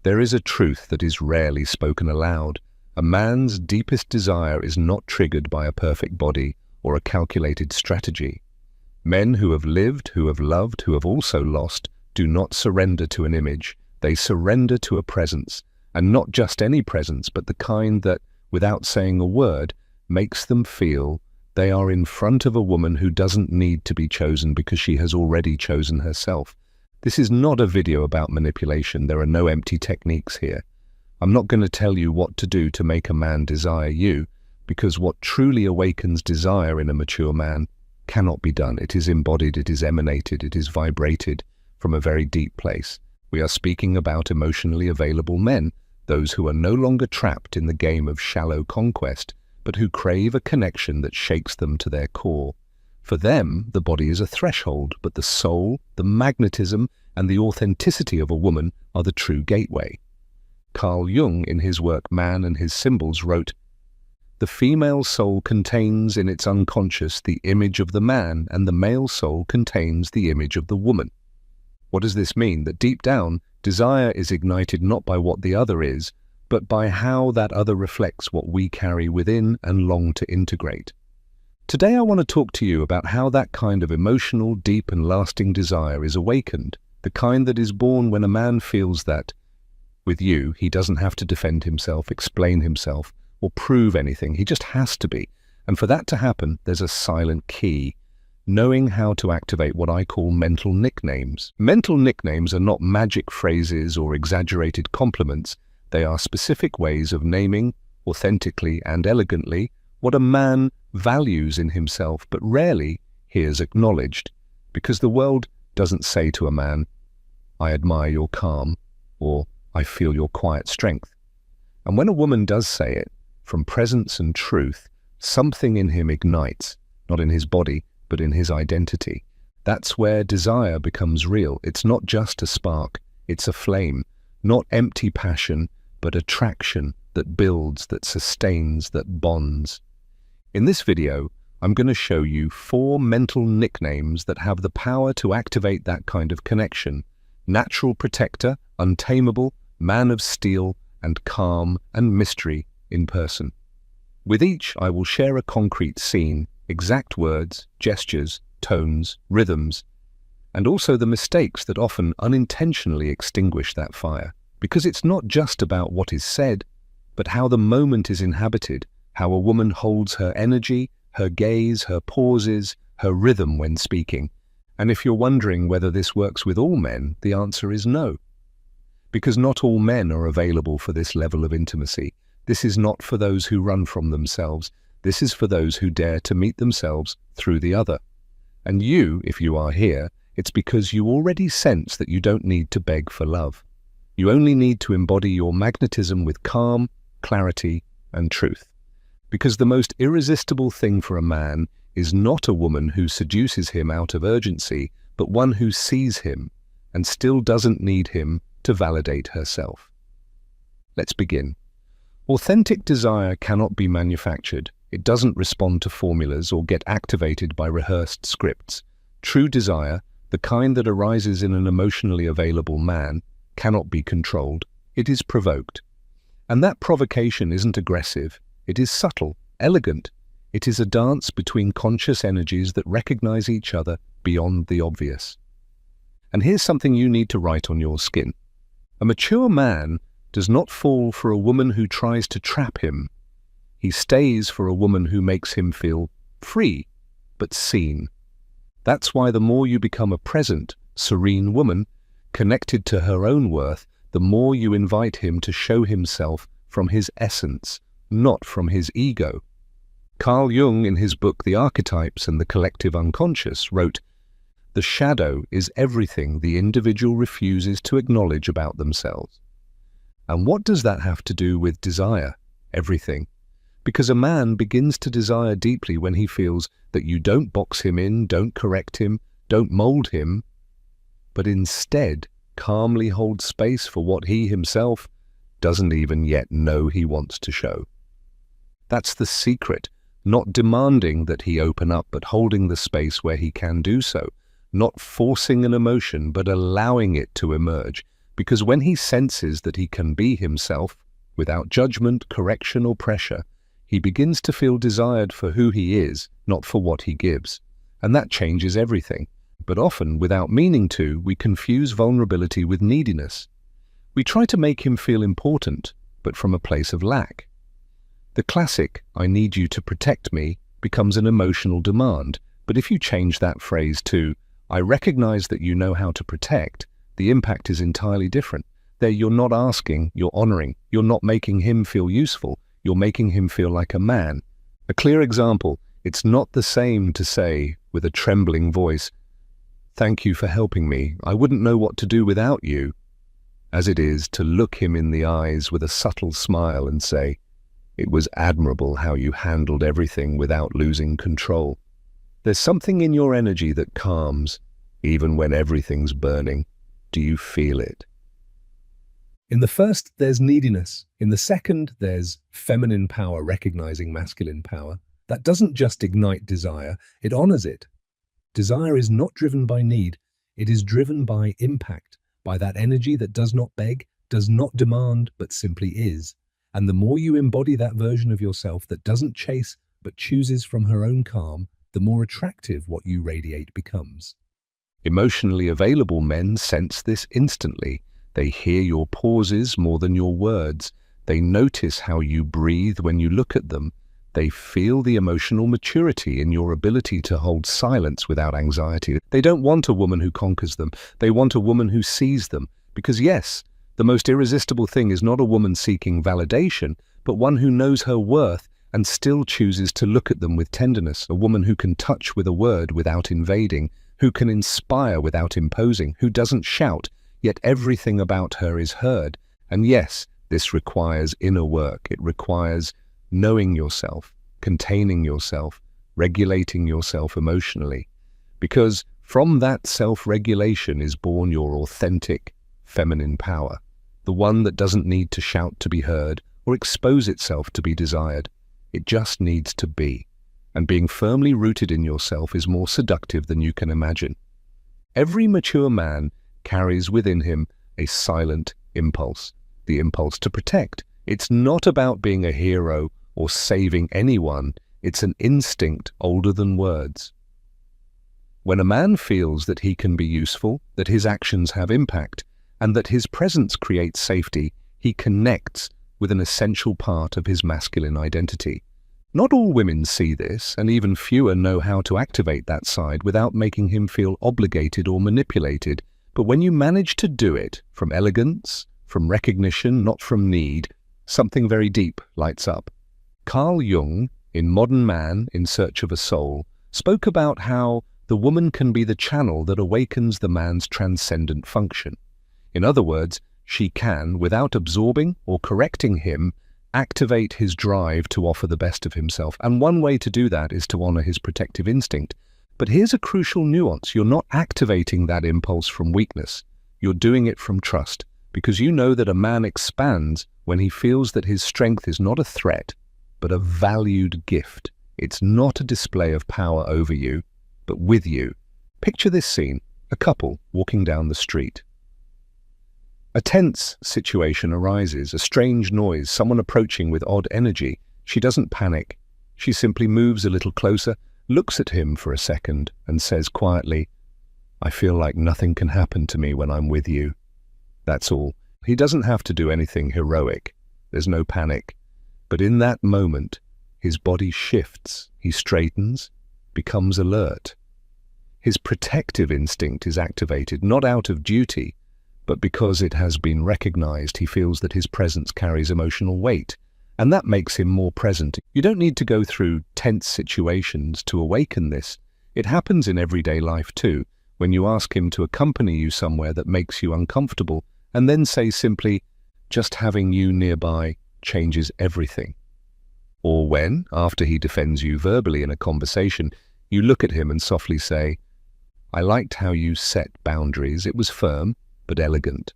There is a truth that is rarely spoken aloud. A man's deepest desire is not triggered by a perfect body or a calculated strategy. Men who have lived, who have loved, who have also lost, do not surrender to an image. They surrender to a presence, and not just any presence, but the kind that, without saying a word, makes them feel they are in front of a woman who doesn't need to be chosen because she has already chosen herself. This is not a video about manipulation. There are no empty techniques here. I'm not going to tell you what to do to make a man desire you, because what truly awakens desire in a mature man cannot be done. It is embodied, it is emanated, it is vibrated from a very deep place. We are speaking about emotionally available men, those who are no longer trapped in the game of shallow conquest, but who crave a connection that shakes them to their core. For them, the body is a threshold, but the soul, the magnetism, and the authenticity of a woman are the true gateway. Carl Jung, in his work Man and His Symbols, wrote, "The female soul contains in its unconscious the image of the man, and the male soul contains the image of the woman." What does this mean? That deep down, desire is ignited not by what the other is, but by how that other reflects what we carry within and long to integrate. Today I want to talk to you about how that kind of emotional, deep and lasting desire is awakened, the kind that is born when a man feels that, with you, he doesn't have to defend himself, explain himself, or prove anything. He just has to be. And for that to happen, there's a silent key: knowing how to activate what I call mental nicknames. Mental nicknames are not magic phrases or exaggerated compliments. They are specific ways of naming, authentically and elegantly, what a man values in himself but rarely hears acknowledged. Because the world doesn't say to a man, "I admire your calm," or "I feel your quiet strength." And when a woman does say it, from presence and truth, something in him ignites, not in his body, but in his identity. That's where desire becomes real. It's not just a spark, it's a flame, not empty passion, but attraction that builds, that sustains, that bonds. In this video, I'm going to show you 4 mental nicknames that have the power to activate that kind of connection: natural protector, untamable, man of steel, and calm and mystery in person. With each, I will share a concrete scene, exact words, gestures, tones, rhythms, and also the mistakes that often unintentionally extinguish that fire. Because it's not just about what is said, but how the moment is inhabited, how a woman holds her energy, her gaze, her pauses, her rhythm when speaking. And if you're wondering whether this works with all men, the answer is no. Because not all men are available for this level of intimacy. This is not for those who run from themselves. This is for those who dare to meet themselves through the other. And you, if you are here, it's because you already sense that you don't need to beg for love. You only need to embody your magnetism with calm, clarity, and truth. Because the most irresistible thing for a man is not a woman who seduces him out of urgency, but one who sees him and still doesn't need him to validate herself. Let's begin. Authentic desire cannot be manufactured. It doesn't respond to formulas or get activated by rehearsed scripts. True desire, the kind that arises in an emotionally available man, cannot be controlled. It is provoked. And that provocation isn't aggressive. It is subtle, elegant. It is a dance between conscious energies that recognize each other beyond the obvious. And here's something you need to write on your skin. A mature man does not fall for a woman who tries to trap him. He stays for a woman who makes him feel free, but seen. That's why the more you become a present, serene woman, connected to her own worth, the more you invite him to show himself from his essence, not from his ego. Carl Jung, in his book The Archetypes and the Collective Unconscious, wrote, "The shadow is everything the individual refuses to acknowledge about themselves." And what does that have to do with desire? Everything. Because a man begins to desire deeply when he feels that you don't box him in, don't correct him, don't mold him, but instead calmly hold space for what he himself doesn't even yet know he wants to show. That's the secret, not demanding that he open up, but holding the space where he can do so, not forcing an emotion, but allowing it to emerge, because when he senses that he can be himself, without judgment, correction, or pressure, he begins to feel desired for who he is, not for what he gives. And that changes everything. But often, without meaning to, we confuse vulnerability with neediness. We try to make him feel important, but from a place of lack. The classic, "I need you to protect me," becomes an emotional demand. But if you change that phrase to, "I recognize that you know how to protect," the impact is entirely different. There you're not asking, you're honoring. You're not making him feel useful, you're making him feel like a man. A clear example, it's not the same to say, with a trembling voice, "Thank you for helping me. I wouldn't know what to do without you," as it is to look him in the eyes with a subtle smile and say, "It was admirable how you handled everything without losing control. There's something in your energy that calms, even when everything's burning. Do you feel it?" In the first, there's neediness. In the second, there's feminine power recognizing masculine power. That doesn't just ignite desire, it honors it. Desire is not driven by need, it is driven by impact, by that energy that does not beg, does not demand, but simply is. And the more you embody that version of yourself that doesn't chase, but chooses from her own calm, the more attractive what you radiate becomes. Emotionally available men sense this instantly. They hear your pauses more than your words. They notice how you breathe when you look at them. They feel the emotional maturity in your ability to hold silence without anxiety. They don't want a woman who conquers them. They want a woman who sees them. Because yes, the most irresistible thing is not a woman seeking validation, but one who knows her worth and still chooses to look at them with tenderness. A woman who can touch with a word without invading, who can inspire without imposing, who doesn't shout, yet everything about her is heard. And yes, this requires inner work. It requires knowing yourself, containing yourself, regulating yourself emotionally. Because from that self-regulation is born your authentic feminine power, the one that doesn't need to shout to be heard or expose itself to be desired. It just needs to be. And being firmly rooted in yourself is more seductive than you can imagine. Every mature man carries within him a silent impulse, the impulse to protect. It's not about being a hero or saving anyone. It's an instinct older than words. When a man feels that he can be useful, that his actions have impact, and that his presence creates safety, he connects with an essential part of his masculine identity. Not all women see this, and even fewer know how to activate that side without making him feel obligated or manipulated. But when you manage to do it from elegance, from recognition, not from need, something very deep lights up. Carl Jung, in Modern Man in Search of a Soul, spoke about how the woman can be the channel that awakens the man's transcendent function. In other words, she can, without absorbing or correcting him, activate his drive to offer the best of himself. And one way to do that is to honor his protective instinct. But here's a crucial nuance. You're not activating that impulse from weakness. You're doing it from trust, because you know that a man expands when he feels that his strength is not a threat, but a valued gift. It's not a display of power over you, but with you. Picture this scene, a couple walking down the street. A tense situation arises, a strange noise, someone approaching with odd energy. She doesn't panic. She simply moves a little closer, looks at him for a second, and says quietly, "I feel like nothing can happen to me when I'm with you." That's all. He doesn't have to do anything heroic. There's no panic. But in that moment, his body shifts, he straightens, becomes alert. His protective instinct is activated, not out of duty, but because it has been recognized. He feels that his presence carries emotional weight, and that makes him more present. You don't need to go through tense situations to awaken this. It happens in everyday life too, when you ask him to accompany you somewhere that makes you uncomfortable, and then say simply, "Just having you nearby changes everything." Or when, after he defends you verbally in a conversation, you look at him and softly say, "I liked how you set boundaries. It was firm, but elegant."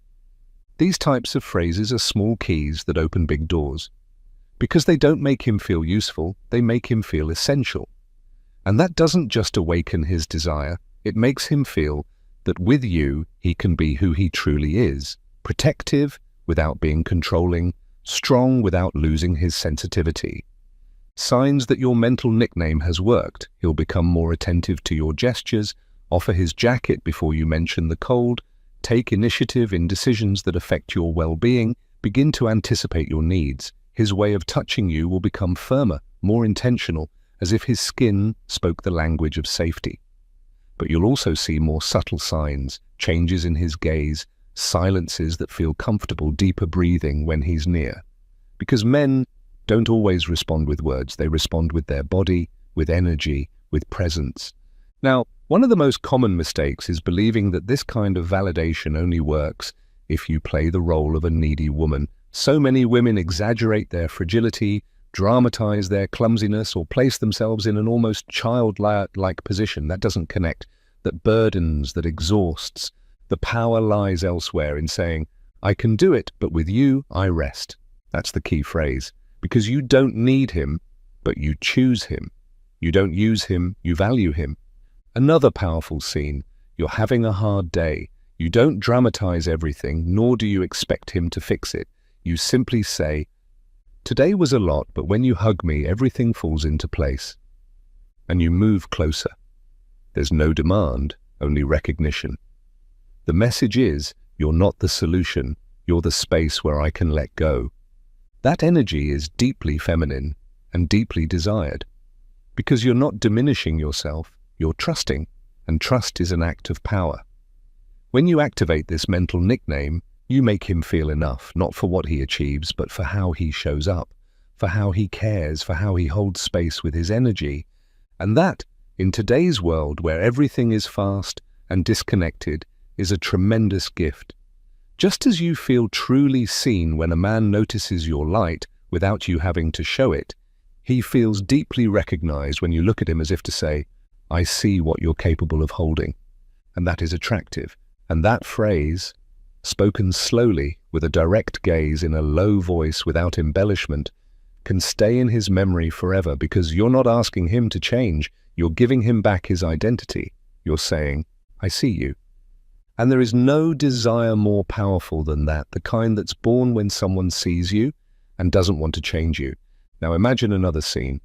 These types of phrases are small keys that open big doors. Because they don't make him feel useful, they make him feel essential. And that doesn't just awaken his desire, it makes him feel that with you, he can be who he truly is, protective without being controlling, strong without losing his sensitivity. Signs that your mental nickname has worked. He'll become more attentive to your gestures, offer his jacket before you mention the cold, take initiative in decisions that affect your well-being, begin to anticipate your needs. His way of touching you will become firmer, more intentional, as if his skin spoke the language of safety. But you'll also see more subtle signs, changes in his gaze, silences that feel comfortable, deeper breathing when he's near. Because men don't always respond with words, they respond with their body, with energy, with presence. Now, one of the most common mistakes is believing that this kind of validation only works if you play the role of a needy woman. So many women exaggerate their fragility, dramatize their clumsiness, or place themselves in an almost childlike position that doesn't connect, that burdens, that exhausts. The power lies elsewhere in saying, "I can do it, but with you, I rest." That's the key phrase. Because you don't need him, but you choose him. You don't use him, you value him. Another powerful scene. You're having a hard day. You don't dramatize everything, nor do you expect him to fix it. You simply say, "Today was a lot, but when you hug me, everything falls into place." And you move closer. There's no demand, only recognition. The message is, you're not the solution, you're the space where I can let go. That energy is deeply feminine and deeply desired. Because you're not diminishing yourself, you're trusting, and trust is an act of power. When you activate this mental nickname, you make him feel enough, not for what he achieves, but for how he shows up, for how he cares, for how he holds space with his energy. And that, in today's world where everything is fast and disconnected, is a tremendous gift. Just as you feel truly seen when a man notices your light without you having to show it, he feels deeply recognized when you look at him as if to say, "I see what you're capable of holding." And that is attractive. And that phrase, spoken slowly with a direct gaze in a low voice without embellishment, can stay in his memory forever because you're not asking him to change, you're giving him back his identity. You're saying, "I see you." And there is no desire more powerful than that, the kind that's born when someone sees you and doesn't want to change you. Now imagine another scene.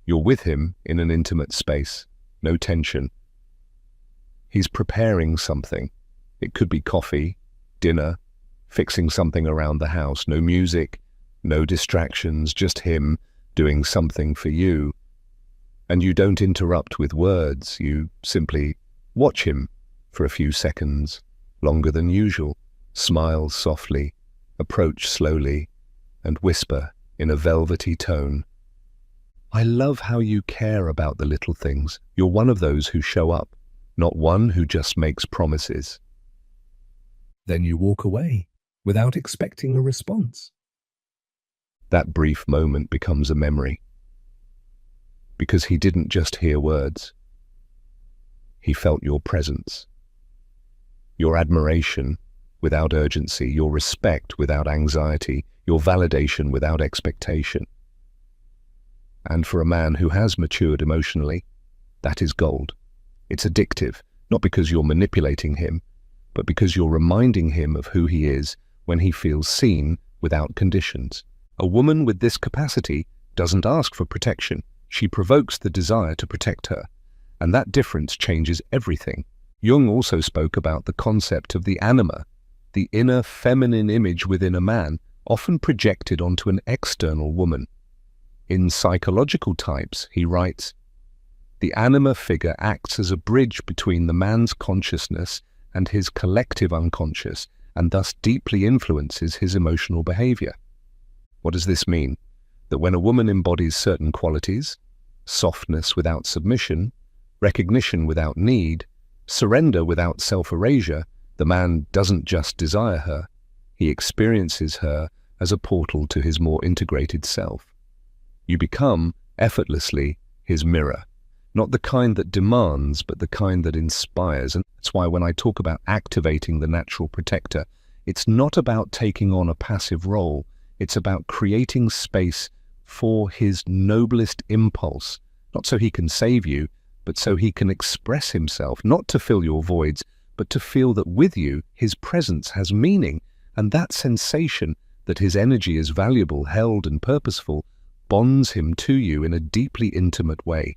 You're with him in an intimate space, no tension. He's preparing something. It could be coffee, dinner, fixing something around the house, no music, no distractions, just him doing something for you. And you don't interrupt with words, you simply watch him for a few seconds, longer than usual, smile softly, approach slowly, and whisper in a velvety tone, "I love how you care about the little things. You're one of those who show up, not one who just makes promises." Then you walk away without expecting a response. That brief moment becomes a memory, because he didn't just hear words. He felt your presence. Your admiration without urgency, your respect without anxiety, your validation without expectation. And for a man who has matured emotionally, that is gold. It's addictive, not because you're manipulating him, but because you're reminding him of who he is when he feels seen without conditions. A woman with this capacity doesn't ask for protection. She provokes the desire to protect her. And that difference changes everything. Jung also spoke about the concept of the anima, the inner feminine image within a man, often projected onto an external woman. In Psychological Types, he writes, "The anima figure acts as a bridge between the man's consciousness and his collective unconscious, and thus deeply influences his emotional behavior." What does this mean? That when a woman embodies certain qualities, softness without submission, recognition without need, surrender without self-erasure, the man doesn't just desire her, he experiences her as a portal to his more integrated self. You become, effortlessly, his mirror, not the kind that demands, but the kind that inspires. And that's why when I talk about activating the natural protector, it's not about taking on a passive role, it's about creating space for his noblest impulse, not so he can save you, but so he can express himself, not to fill your voids, but to feel that with you, his presence has meaning, and that sensation that his energy is valuable, held and purposeful bonds him to you in a deeply intimate way.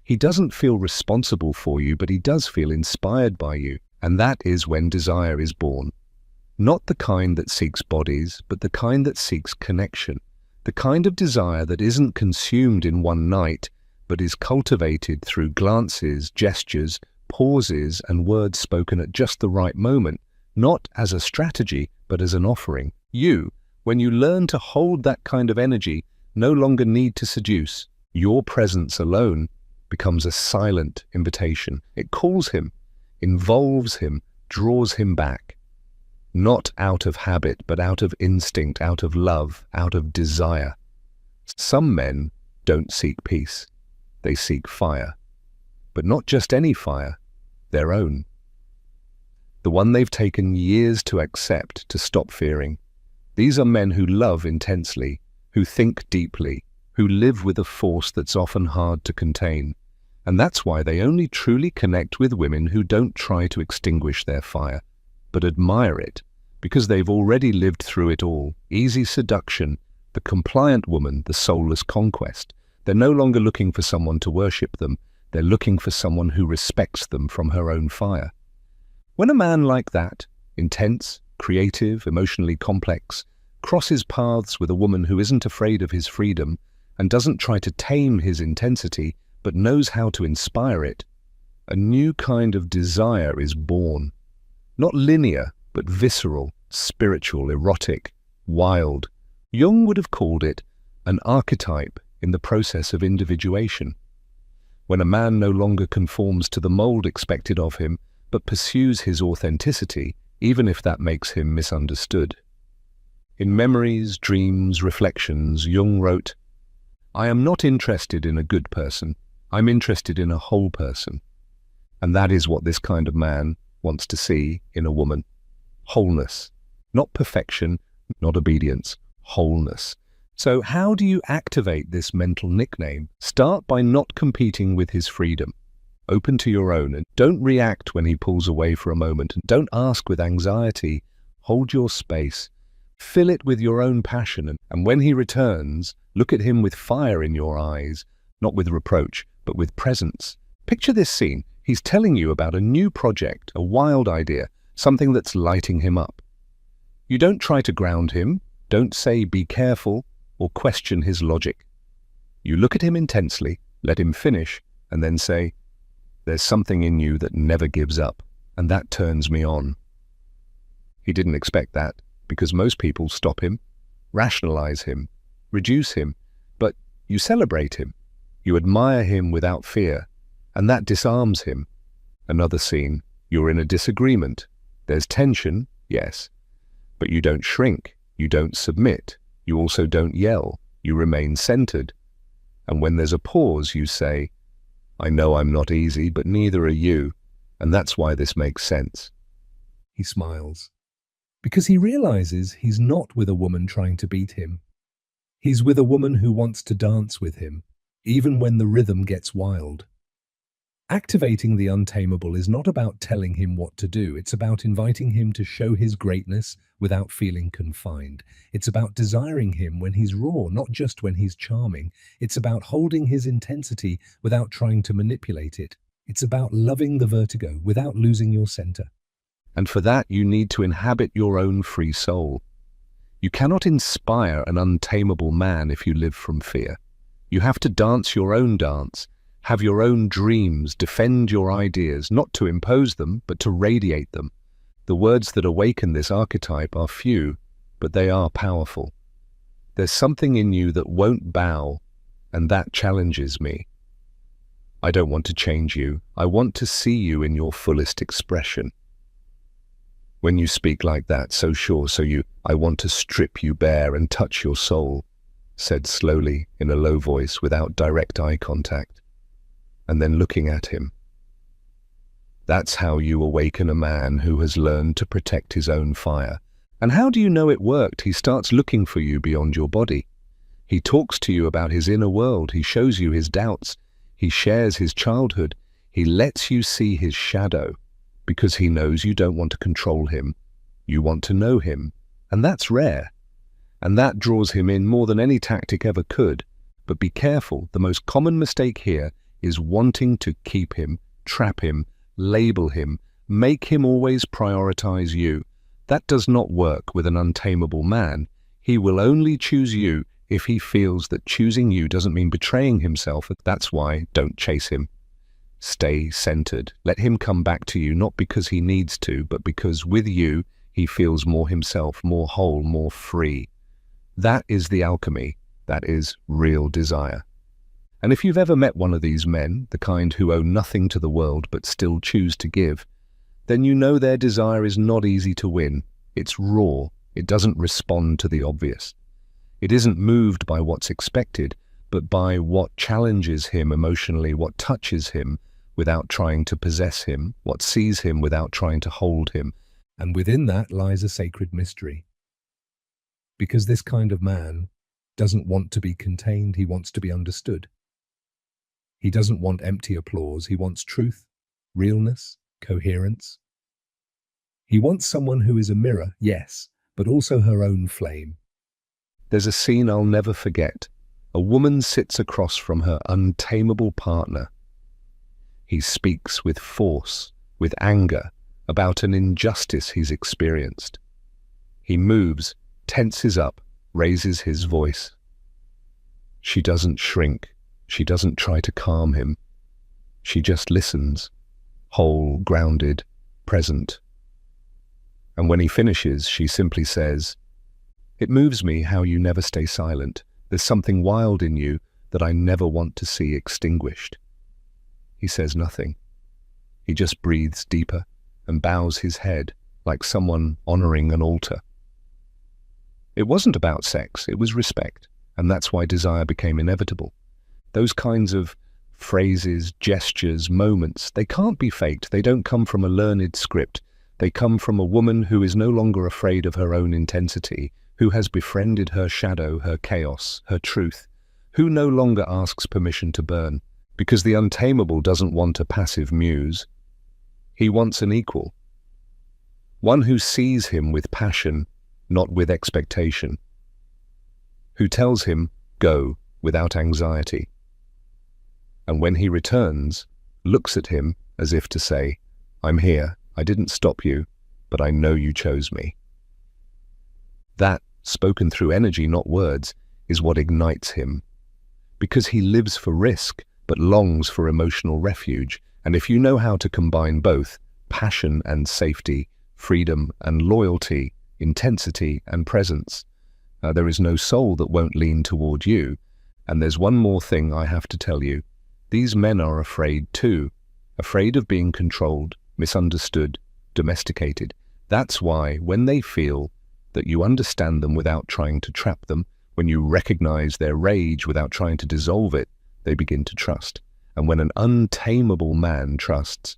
He doesn't feel responsible for you, but he does feel inspired by you, and that is when desire is born. Not the kind that seeks bodies, but the kind that seeks connection. The kind of desire that isn't consumed in one night, but is cultivated through glances, gestures, pauses, and words spoken at just the right moment, not as a strategy, but as an offering. You, when you learn to hold that kind of energy, no longer need to seduce. Your presence alone becomes a silent invitation. It calls him, involves him, draws him back. Not out of habit, but out of instinct, out of love, out of desire. Some men don't seek peace. They seek fire. But not just any fire, their own. The one they've taken years to accept, to stop fearing. These are men who love intensely, who think deeply, who live with a force that's often hard to contain. And that's why they only truly connect with women who don't try to extinguish their fire, but admire it, because they've already lived through it all. Easy seduction, the compliant woman, the soulless conquest. They're no longer looking for someone to worship them. They're looking for someone who respects them from her own fire. When a man like that, intense, creative, emotionally complex, crosses paths with a woman who isn't afraid of his freedom and doesn't try to tame his intensity, but knows how to inspire it, a new kind of desire is born. Not linear, but visceral, spiritual, erotic, wild. Jung would have called it an archetype in the process of individuation. When a man no longer conforms to the mold expected of him, but pursues his authenticity, even if that makes him misunderstood. In Memories, Dreams, Reflections, Jung wrote, "I am not interested in a good person. I'm interested in a whole person." And that is what this kind of man wants to see in a woman. Wholeness. Not perfection, not obedience. Wholeness. So how do you activate this mental nickname? Start by not competing with his freedom. Open to your own, and don't react when he pulls away for a moment. And don't ask with anxiety. Hold your space. Fill it with your own passion, and when he returns, look at him with fire in your eyes, not with reproach, but with presence. Picture this scene. He's telling you about a new project, a wild idea, something that's lighting him up. You don't try to ground him, don't say be careful, or question his logic. You look at him intensely, let him finish, and then say, "There's something in you that never gives up, and that turns me on." He didn't expect that, because most people stop him, rationalize him, reduce him, but you celebrate him. You admire him without fear, and that disarms him. Another scene, you're in a disagreement. There's tension, yes, but you don't shrink, you don't submit, you also don't yell, you remain centered. And when there's a pause, you say, "I know I'm not easy, but neither are you, and that's why this makes sense." He smiles, because he realizes he's not with a woman trying to beat him. He's with a woman who wants to dance with him, even when the rhythm gets wild. Activating the untamable is not about telling him what to do. It's about inviting him to show his greatness without feeling confined. It's about desiring him when he's raw, not just when he's charming. It's about holding his intensity without trying to manipulate it. It's about loving the vertigo without losing your center. And for that, you need to inhabit your own free soul. You cannot inspire an untamable man if you live from fear. You have to dance your own dance, have your own dreams, defend your ideas, not to impose them, but to radiate them. The words that awaken this archetype are few, but they are powerful. There's something in you that won't bow, and that challenges me. I don't want to change you. I want to see you in your fullest expression. When you speak like that, so sure, I want to strip you bare and touch your soul, said slowly in a low voice without direct eye contact, and then looking at him. That's how you awaken a man who has learned to protect his own fire. And how do you know it worked? He starts looking for you beyond your body. He talks to you about his inner world. He shows you his doubts. He shares his childhood. He lets you see his shadow. because he knows you don't want to control him. You want to know him, and that's rare. And that draws him in more than any tactic ever could. But be careful, the most common mistake here is wanting to keep him, trap him, label him, make him always prioritize you. That does not work with an untamable man. He will only choose you if he feels that choosing you doesn't mean betraying himself. That's why don't chase him. Stay centered. Let him come back to you, not because he needs to, but because with you, he feels more himself, more whole, more free. That is the alchemy. That is real desire. And if you've ever met one of these men, the kind who owe nothing to the world but still choose to give, then you know their desire is not easy to win. It's raw. It doesn't respond to the obvious. It isn't moved by what's expected, but by what challenges him emotionally, what touches him without trying to possess him, what sees him without trying to hold him. And within that lies a sacred mystery. Because this kind of man doesn't want to be contained, he wants to be understood. He doesn't want empty applause, he wants truth, realness, coherence. He wants someone who is a mirror, yes, but also her own flame. There's a scene I'll never forget. A woman sits across from her untamable partner. He speaks with force, with anger, about an injustice he's experienced. He moves, tenses up, raises his voice. She doesn't shrink. She doesn't try to calm him. She just listens, whole, grounded, present. And when he finishes, she simply says, "It moves me how you never stay silent. There's something wild in you that I never want to see extinguished." He says nothing. He just breathes deeper and bows his head like someone honoring an altar. It wasn't about sex, it was respect, and that's why desire became inevitable. Those kinds of phrases, gestures, moments, they can't be faked. They don't come from a learned script. They come from a woman who is no longer afraid of her own intensity, who has befriended her shadow, her chaos, her truth, who no longer asks permission to burn, because the untamable doesn't want a passive muse. He wants an equal, one who sees him with passion, not with expectation, who tells him, go, without anxiety. And when he returns, looks at him as if to say, I'm here, I didn't stop you, but I know you chose me. That, spoken through energy, not words, is what ignites him. Because he lives for risk, but longs for emotional refuge. And if you know how to combine both, passion and safety, freedom and loyalty, intensity and presence, there is no soul that won't lean toward you. And there's one more thing I have to tell you. These men are afraid too, afraid of being controlled, misunderstood, domesticated. That's why when they feel that you understand them without trying to trap them, when you recognize their rage without trying to dissolve it, they begin to trust. And when an untamable man trusts,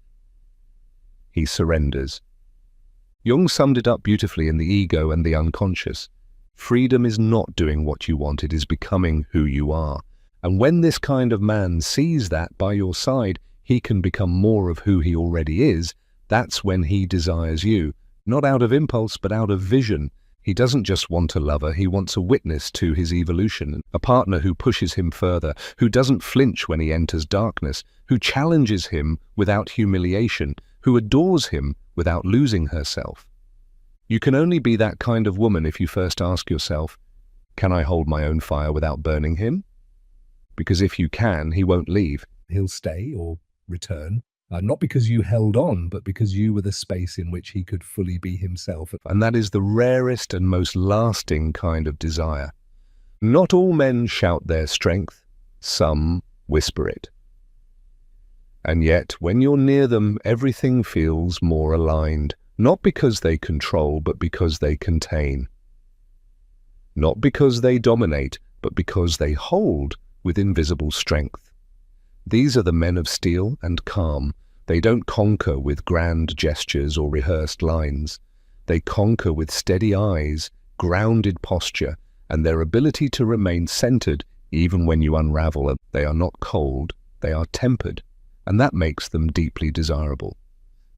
he surrenders. Jung summed it up beautifully in The Ego and the Unconscious. Freedom is not doing what you want, it is becoming who you are. And when this kind of man sees that by your side, he can become more of who he already is. That's when he desires you, not out of impulse, but out of vision. He doesn't just want a lover, he wants a witness to his evolution, a partner who pushes him further, who doesn't flinch when he enters darkness, who challenges him without humiliation, who adores him without losing herself. You can only be that kind of woman if you first ask yourself, can I hold my own fire without burning him? Because if you can, he won't leave. He'll stay or return. Not because you held on, but because you were the space in which he could fully be himself. And that is the rarest and most lasting kind of desire. Not all men shout their strength. Some whisper it. And yet, when you're near them, everything feels more aligned. Not because they control, but because they contain. Not because they dominate, but because they hold with invisible strength. These are the men of steel and calm. They don't conquer with grand gestures or rehearsed lines. They conquer with steady eyes, grounded posture, and their ability to remain centered even when you unravel. They are not cold, they are tempered, and that makes them deeply desirable.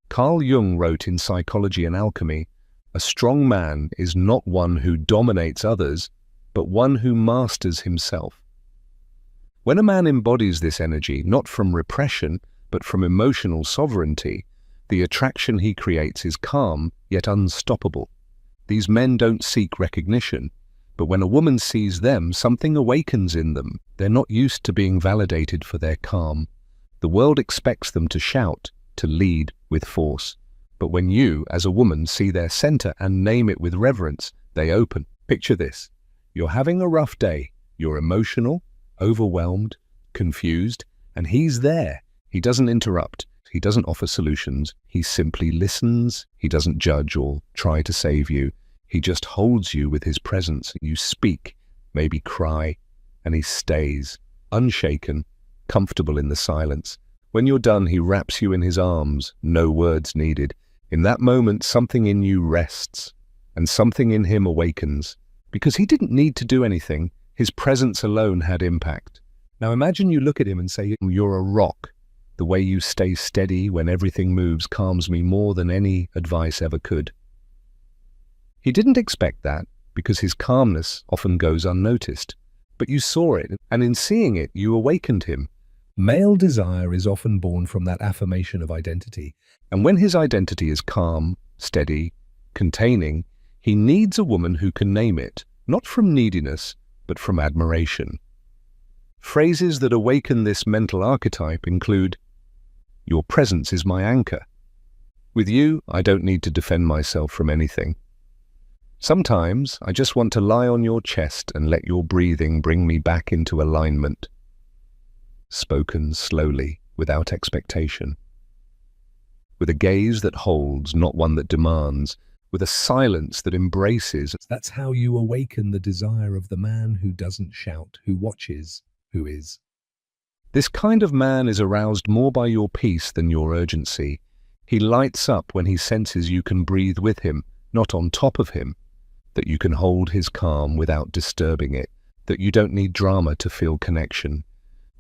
Carl Jung wrote in Psychology and Alchemy, "A strong man is not one who dominates others, but one who masters himself." When a man embodies this energy, not from repression, but from emotional sovereignty, the attraction he creates is calm, yet unstoppable. These men don't seek recognition, but when a woman sees them, something awakens in them. They're not used to being validated for their calm. The world expects them to shout, to lead with force. But when you, as a woman, see their center and name it with reverence, they open. Picture this. You're having a rough day. You're emotional, overwhelmed, confused, and he's there. He doesn't interrupt. He doesn't offer solutions. He simply listens. He doesn't judge or try to save you. He just holds you with his presence. You speak, maybe cry, and he stays, unshaken, comfortable in the silence. When you're done, he wraps you in his arms, no words needed. In that moment, something in you rests, and something in him awakens. Because he didn't need to do anything, his presence alone had impact. Now imagine you look at him and say, "You're a rock. The way you stay steady when everything moves calms me more than any advice ever could." He didn't expect that, because his calmness often goes unnoticed. But you saw it, and in seeing it, you awakened him. Male desire is often born from that affirmation of identity. And when his identity is calm, steady, containing, he needs a woman who can name it, not from neediness, but from admiration. Phrases that awaken this mental archetype include, "Your presence is my anchor." "With you, I don't need to defend myself from anything." "Sometimes, I just want to lie on your chest and let your breathing bring me back into alignment." Spoken slowly, without expectation. With a gaze that holds, not one that demands. With a silence that embraces. That's how you awaken the desire of the man who doesn't shout, who watches, who is. This kind of man is aroused more by your peace than your urgency. He lights up when he senses you can breathe with him, not on top of him. That you can hold his calm without disturbing it, that you don't need drama to feel connection.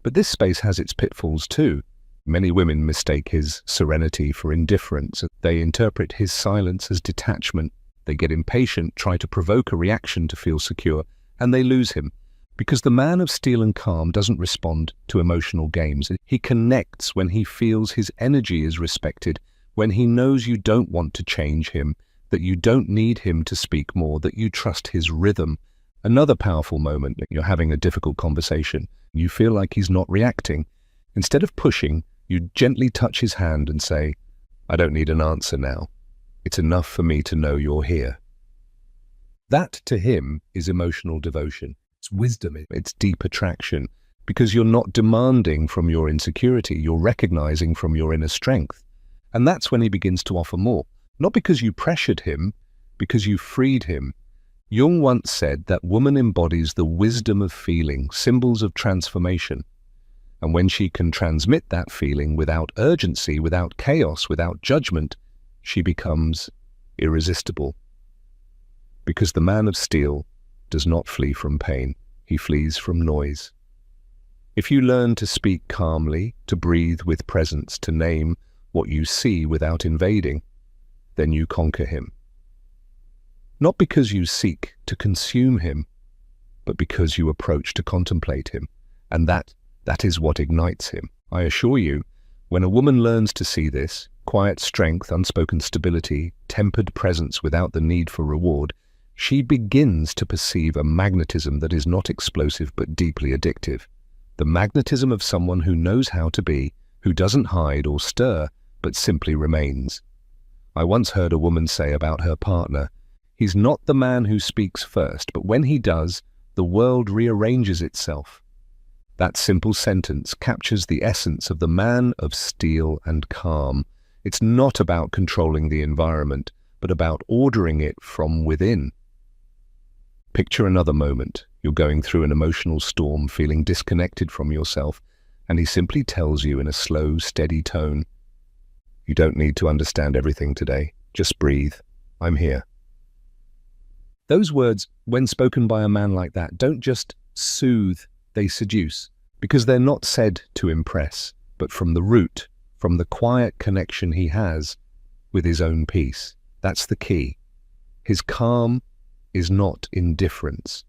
But this space has its pitfalls too. Many women mistake his serenity for indifference. They interpret his silence as detachment. They get impatient, try to provoke a reaction to feel secure, and they lose him. Because the man of steel and calm doesn't respond to emotional games. He connects when he feels his energy is respected, when he knows you don't want to change him, that you don't need him to speak more, that you trust his rhythm. Another powerful moment, you're having a difficult conversation. You feel like he's not reacting. Instead of pushing, you gently touch his hand and say, "I don't need an answer now. It's enough for me to know you're here." That, to him, is emotional devotion. It's wisdom, it's deep attraction. Because you're not demanding from your insecurity, you're recognizing from your inner strength. And that's when he begins to offer more. Not because you pressured him, because you freed him. Jung once said that woman embodies the wisdom of feeling, symbols of transformation. And when she can transmit that feeling without urgency, without chaos, without judgment, she becomes irresistible. Because the man of steel does not flee from pain, he flees from noise. If you learn to speak calmly, to breathe with presence, to name what you see without invading, then you conquer him. Not because you seek to consume him, but because you approach to contemplate him. And that is what ignites him. I assure you, when a woman learns to see this, quiet strength, unspoken stability, tempered presence without the need for reward, she begins to perceive a magnetism that is not explosive but deeply addictive. The magnetism of someone who knows how to be, who doesn't hide or stir, but simply remains. I once heard a woman say about her partner, "He's not the man who speaks first, but when he does, the world rearranges itself." That simple sentence captures the essence of the man of steel and calm. It's not about controlling the environment, but about ordering it from within. Picture another moment. You're going through an emotional storm, feeling disconnected from yourself, and he simply tells you in a slow, steady tone, "You don't need to understand everything today. Just breathe. I'm here." Those words, when spoken by a man like that, don't just soothe, they seduce, because they're not said to impress, but from the root, from the quiet connection he has, with his own peace. That's the key. His calm is not indifference.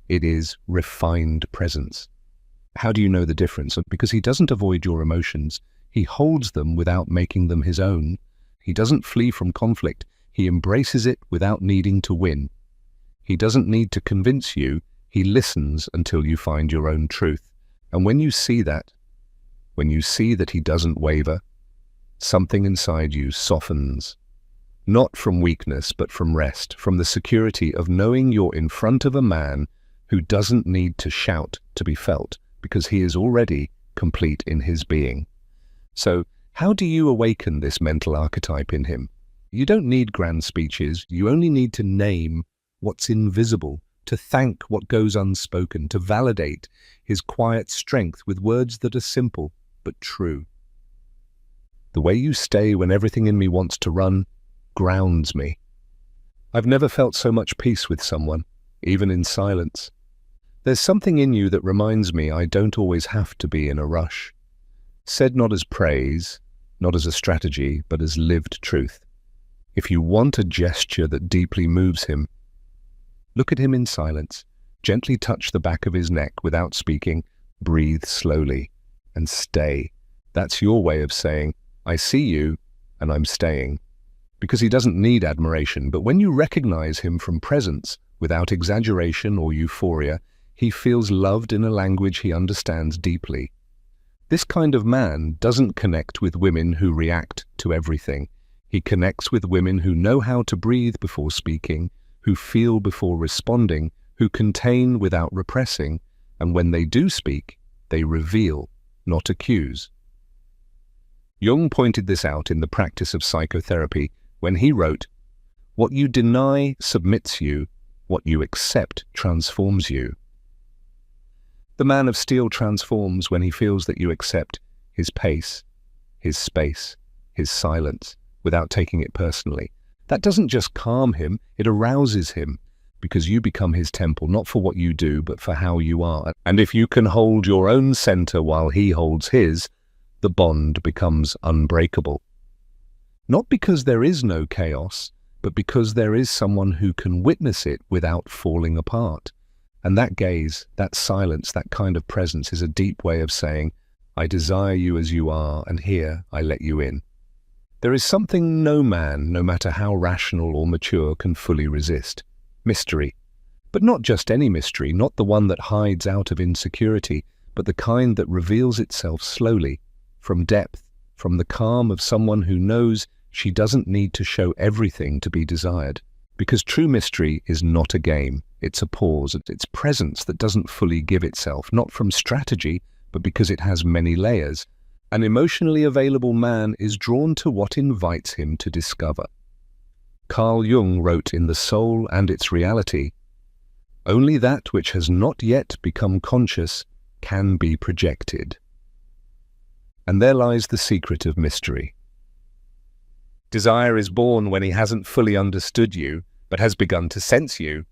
It is refined presence. How do you know the difference? Because he doesn't avoid your emotions. He holds them without making them his own. He doesn't flee from conflict. He embraces it without needing to win. He doesn't need to convince you. He listens until you find your own truth. And when you see that he doesn't waver, something inside you softens. Not from weakness, but from rest, from the security of knowing you're in front of a man who doesn't need to shout to be felt, because he is already complete in his being. So, how do you awaken this mental archetype in him? You don't need grand speeches. You only need to name what's invisible, to thank what goes unspoken, to validate his quiet strength with words that are simple but true. The way you stay when everything in me wants to run grounds me. I've never felt so much peace with someone, even in silence. There's something in you that reminds me I don't always have to be in a rush. Said not as praise, not as a strategy, but as lived truth. If you want a gesture that deeply moves him, look at him in silence, gently touch the back of his neck without speaking, breathe slowly, and stay. That's your way of saying, I see you, and I'm staying. Because he doesn't need admiration, but when you recognize him from presence, without exaggeration or euphoria, he feels loved in a language he understands deeply. This kind of man doesn't connect with women who react to everything. He connects with women who know how to breathe before speaking, who feel before responding, who contain without repressing, and when they do speak, they reveal, not accuse. Jung pointed this out in the practice of psychotherapy when he wrote, "What you deny submits you, what you accept transforms you." The man of steel transforms when he feels that you accept his pace, his space, his silence, without taking it personally. That doesn't just calm him, it arouses him, because you become his temple, not for what you do, but for how you are. And if you can hold your own center while he holds his, the bond becomes unbreakable. Not because there is no chaos, but because there is someone who can witness it without falling apart. And that gaze, that silence, that kind of presence is a deep way of saying, I desire you as you are, and here I let you in. There is something no man, no matter how rational or mature, can fully resist. Mystery. But not just any mystery, not the one that hides out of insecurity, but the kind that reveals itself slowly, from depth, from the calm of someone who knows she doesn't need to show everything to be desired. Because true mystery is not a game, it's a pause, it's presence that doesn't fully give itself, not from strategy, but because it has many layers. An emotionally available man is drawn to what invites him to discover. Carl Jung wrote in The Soul and Its Reality, "Only that which has not yet become conscious can be projected." And there lies the secret of mystery. Desire is born when he hasn't fully understood you, but has begun to sense you,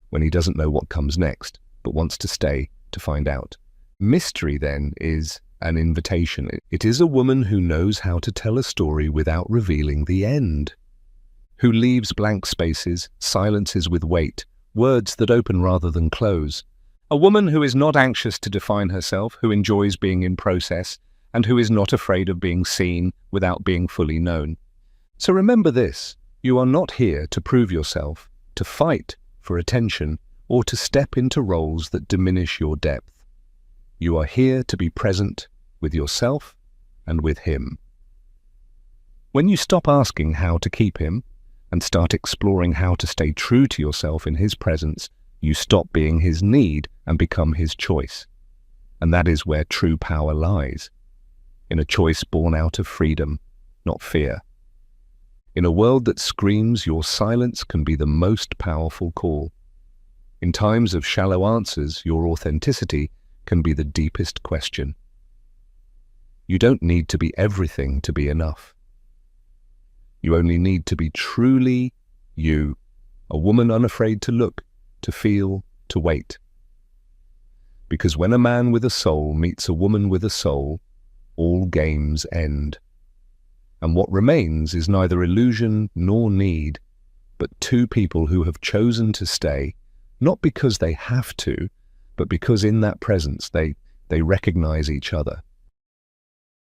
when he doesn't know what comes next, but wants to stay to find out. Mystery, then, is an invitation. It is a woman who knows how to tell a story without revealing the end, who leaves blank spaces, silences with weight, words that open rather than close. A woman who is not anxious to define herself, who enjoys being in process, and who is not afraid of being seen without being fully known. So remember this, you are not here to prove yourself, to fight for attention, or to step into roles that diminish your depth. You are here to be present with yourself and with him. When you stop asking how to keep him and start exploring how to stay true to yourself in his presence, you stop being his need and become his choice. And that is where true power lies, in a choice born out of freedom, not fear. In a world that screams, your silence can be the most powerful call. In times of shallow answers, your authenticity can be the deepest question. You don't need to be everything to be enough. You only need to be truly you, a woman unafraid to look, to feel, to wait. Because when a man with a soul meets a woman with a soul, all games end. And what remains is neither illusion nor need, but two people who have chosen to stay, not because they have to, but because in that presence they recognize each other.